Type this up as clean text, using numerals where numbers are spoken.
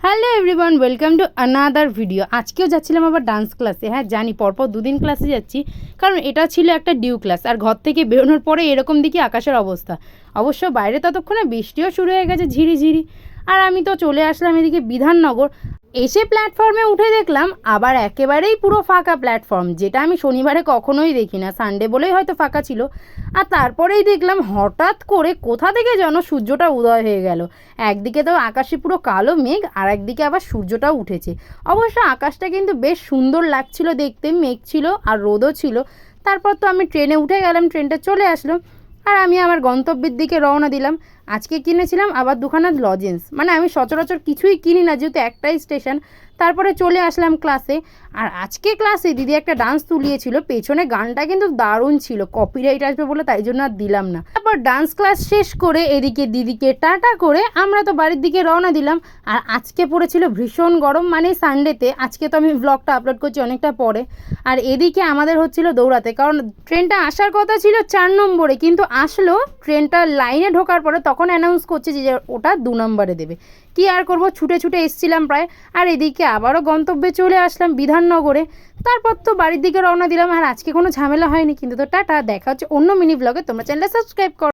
Hello everyone, welcome to another video. আজকেও যাচ্ছিলাম আবার ডান্স ক্লাসে। হ্যাঁ জানি, পরপর দুদিন ক্লাসে যাচ্ছি, কারণ এটা ছিল একটা ডিউ ক্লাস। আর ঘর থেকে বেরোনোর পরে এরকম দেখি আকাশের অবস্থা। অবশ্য বাইরে ততক্ষণে বৃষ্টিও শুরু হয়ে গেছে ঝিরিঝিরি। আর আমি তো চলে আসলাম এদিকে বিধাননগর। এসে প্ল্যাটফর্মে উঠে দেখলাম আবার একেবারেই পুরো ফাঁকা প্ল্যাটফর্ম, যেটা আমি শনিবারে কখনোই দেখি না। সানডে বলেই হয়তো ফাঁকা ছিল। আর তারপরেই দেখলাম হঠাৎ করে কোথা থেকে যেন সূর্যটা উদয় হয়ে গেল। একদিকে তো আকাশে পুরো কালো মেঘ, আর একদিকে আবার সূর্যটাও উঠেছে। অবশ্য আকাশটা কিন্তু বেশ সুন্দর লাগছিল দেখতে, মেঘ ছিল আর রোদও ছিল। তারপর তো আমি ট্রেনে উঠে গেলাম, ট্রেনটা চলে আসলো, আর আমি আমার গন্তব্যের দিকে রওনা দিলাম। আজকে কিনেছিলাম আবার দুখানা লজেন্স, মানে আমি সচরাচর কিছুই কিনি না যেহেতু একটাই স্টেশন। তারপরে চলে আসলাম ক্লাসে। আর আজকে ক্লাসে দিদি একটা ডান্স তুলিয়েছিল, পেছনে গানটা কিন্তু দারুণ ছিল, কপিরাইট আসবে বলে তাই জন্য আর দিলাম না। তারপর ডান্স ক্লাস শেষ করে এদিকে দিদিকে টাটা করে আমরা তো বাড়ির দিকে রওনা দিলাম। আর আজকে পড়েছিল ভীষণ গরম, মানে সানডেতে। আজকে তো আমি ব্লগটা আপলোড করছি অনেকটা পরে। আর এদিকে আমাদের হচ্ছিল দৌড়াতে, কারণ ট্রেনটা আসার কথা ছিল 4 নম্বরে, কিন্তু আসলো ট্রেনটা লাইনে ঢোকার পরে তখন অ্যানাউন্স করছে যে ওটা 2 নম্বরে দেবে। কি আর করব, ছুটে ছুটে এসছিলাম প্রায়। আর এদিকে আবারও গন্তব্যে চলে আসলাম বিধাননগরে। তারপর তো বাড়ির দিকে রওনা দিলাম। আর আজকে কোনো ঝামেলা হয়নি, কিন্তু তো টাটা, দেখা হচ্ছে অন্য মিনি ব্লগে। তোমরা চ্যানেলটা সাবস্ক্রাইব করো।